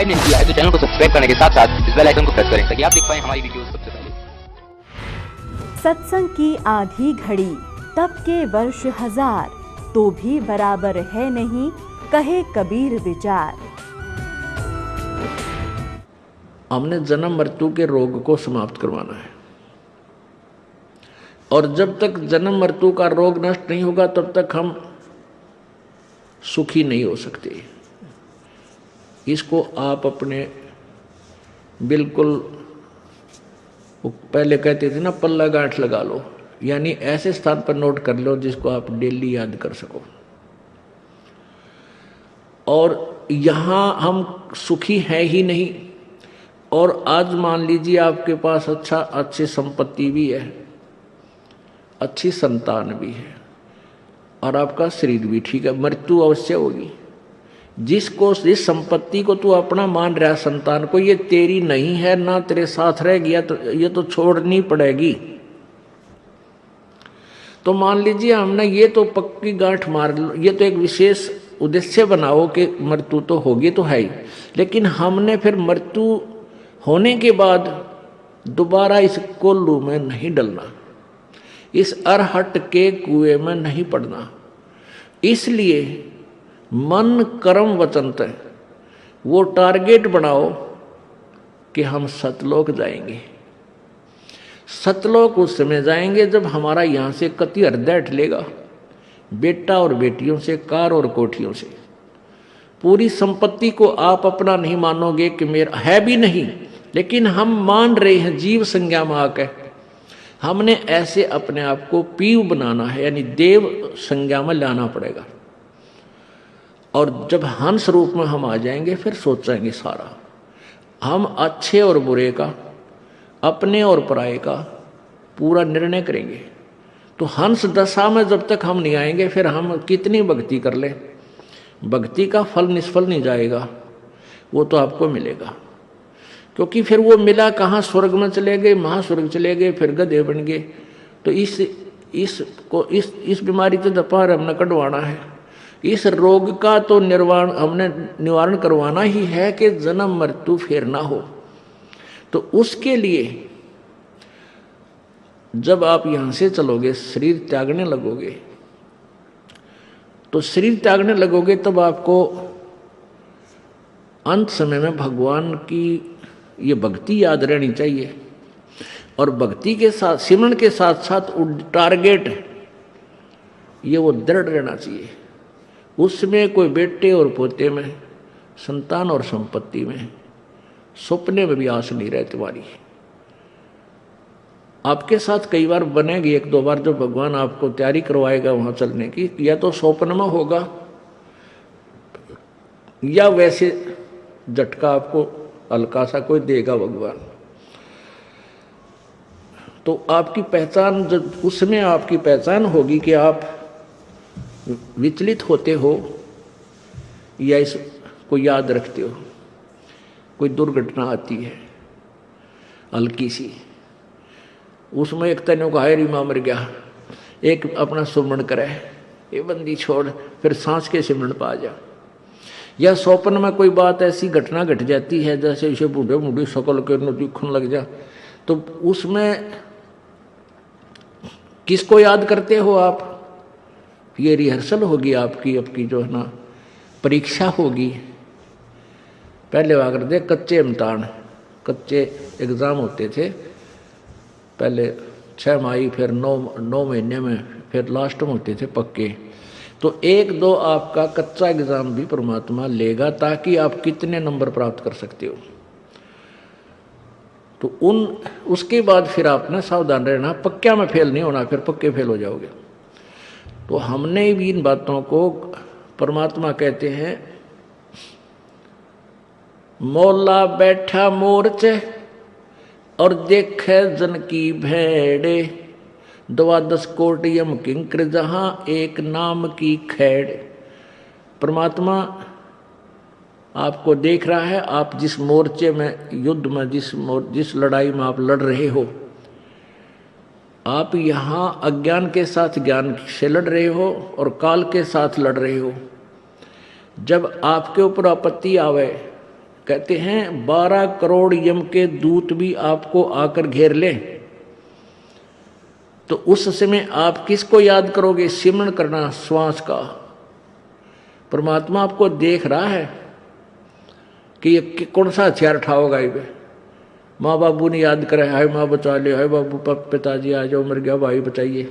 Subscribe नहीं किया है तो चैनल को सब्सक्राइब करने के साथ साथ इस बेल आइकन को प्रेस करें ताकि आप देख पाएं हमारी वीडियोस सबसे पहले। सत्संग की आधी घड़ी तब के वर्ष हजार, तो भी बराबर है नहीं कहे कबीर विचार। हमने जन्म मृत्यु के रोग को समाप्त करवाना है, और जब तक जन्म मृत्यु का रोग नष्ट नहीं होगा तब तक हम सुखी नहीं हो सकते। इसको आप अपने बिल्कुल, पहले कहते थे ना, पल्ला गांठ लगा लो, यानी ऐसे स्थान पर नोट कर लो जिसको आप डेली याद कर सको। और यहां हम सुखी हैं ही नहीं, और आज मान लीजिए आपके पास अच्छी संपत्ति भी है, अच्छी संतान भी है, और आपका शरीर भी ठीक है, मृत्यु अवश्य होगी। जिसको इस संपत्ति को तू अपना मान रहा, संतान को, ये तेरी नहीं है, ना तेरे साथ रह गया, तो ये तो छोड़नी पड़ेगी। तो मान लीजिए हमने ये तो पक्की गांठ मार लो, ये तो एक विशेष उद्देश्य बनाओ कि मृत्यु तो होगी तो है ही, लेकिन हमने फिर मृत्यु होने के बाद दोबारा इस कोल्लू में नहीं डलना, इस अरहट के कुएं में नहीं पड़ना। इसलिए मन कर्म वचन तय वो टारगेट बनाओ कि हम सतलोक जाएंगे। सतलोक उस समय जाएंगे जब हमारा यहां से कति हृदय ठलेगा, बेटा और बेटियों से, कार और कोठियों से। पूरी संपत्ति को आप अपना नहीं मानोगे कि मेरा है भी नहीं, लेकिन हम मान रहे हैं जीव संज्ञा में आकर। हमने ऐसे अपने आप को पीव बनाना है, यानी देव संज्ञा में लाना पड़ेगा। और जब हंस रूप में हम आ जाएंगे फिर सोचेंगे सारा, हम अच्छे और बुरे का, अपने और पराये का पूरा निर्णय करेंगे। तो हंस दशा में जब तक हम नहीं आएंगे फिर हम कितनी भक्ति कर ले, भक्ति का फल निष्फल नहीं जाएगा, वो तो आपको मिलेगा। क्योंकि फिर वो मिला कहाँ, स्वर्ग में चले गए, महास्वर्ग चले गए, फिर गधे बन गए। तो इस बीमारी से दपार हमने कटवाना है, इस रोग का तो हमने निवारण करवाना ही है कि जन्म मृत्यु फिर ना हो। तो उसके लिए जब आप यहां से चलोगे, शरीर त्यागने लगोगे, तो शरीर त्यागने लगोगे तब आपको अंत समय में भगवान की ये भक्ति याद रहनी चाहिए। और भक्ति के साथ, सिमरन के साथ साथ टारगेट ये वो दृढ़ रहना चाहिए। उसमें कोई बेटे और पोते में, संतान और संपत्ति में, सपने में भी आस नहीं रहे तुम्हारी। आपके साथ कई बार बनेगी, एक दो बार, जो भगवान आपको तैयारी करवाएगा वहां चलने की, या तो स्वप्न में होगा या वैसे झटका आपको हल्का सा कोई देगा भगवान। तो आपकी पहचान, जब उसमें आपकी पहचान होगी कि आप विचलित होते हो या इसको याद रखते हो। कोई दुर्घटना आती है हल्की सी, उसमें एक तने को हायरी मां मर गया, एक अपना सुमरण करे, ये बंदी छोड़, फिर सांस के सिमरण पा जा। या स्वप्न में कोई बात ऐसी घटना घट जाती है, जैसे इसे बूढ़े बूढ़ी शकल के दिखने लग जा, तो उसमें किसको याद करते हो आप? ये रिहर्सल होगी आपकी जो है ना, परीक्षा होगी। पहले अगर दे कच्चे इम्तिहान, कच्चे एग्ज़ाम होते थे पहले 6 माही, फिर 9 महीने में, फिर लास्ट में होते थे पक्के। तो 1-2 आपका कच्चा एग्ज़ाम भी परमात्मा लेगा, ताकि आप कितने नंबर प्राप्त कर सकते हो। तो उसके बाद फिर आपने सावधान रहना, पक्का में फेल नहीं होना, फिर पक्के फेल हो जाओगे। तो हमने भी इन बातों को, परमात्मा कहते हैं, मौला बैठा मोर्चे और देखे जन की भेड़े, 12 कोट यम किंकर जहां एक नाम की खैड़। परमात्मा आपको देख रहा है, आप जिस मोर्चे में, युद्ध में, जिस लड़ाई में आप लड़ रहे हो, आप यहाँ अज्ञान के साथ ज्ञान से लड़ रहे हो और काल के साथ लड़ रहे हो। जब आपके ऊपर आपत्ति आवे, कहते हैं 12 करोड़ यम के दूत भी आपको आकर घेर लें तो उस समय आप किसको याद करोगे? सिमरण करना श्वास का। परमात्मा आपको देख रहा है कि ये कौन सा हथियार उठाओगा। ये माँ बाबू ने याद करे, हाय माँ बचा ले, हाय बाबू पिताजी आ जाओ, मर गया भाई बचाइए,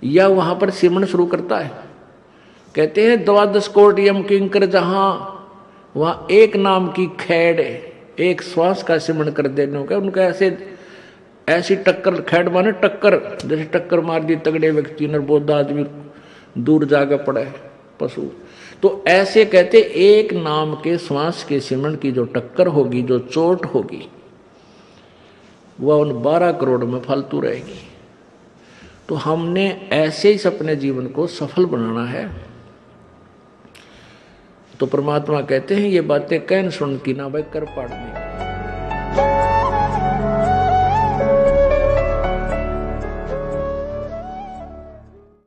या वहां पर सिमरण शुरू करता है। कहते हैं 12 करोड़ यम किंकर जहां, वहां एक नाम की खैड़, एक श्वास का सिमरण कर देने का उनका ऐसी टक्कर, खैड़ माने टक्कर, जैसे टक्कर मार दी तगड़े व्यक्ति ने, बोधा आदमी दूर जाकर पड़ा है पशु, तो ऐसे कहते एक नाम के श्वास के सिमरण की जो टक्कर होगी, जो चोट होगी, वह उन 12 करोड़ में फालतू रहेगी। तो हमने ऐसे ही अपने जीवन को सफल बनाना है। तो परमात्मा कहते हैं ये बातें कहन सुन की ना भाई कर पाड़ने की।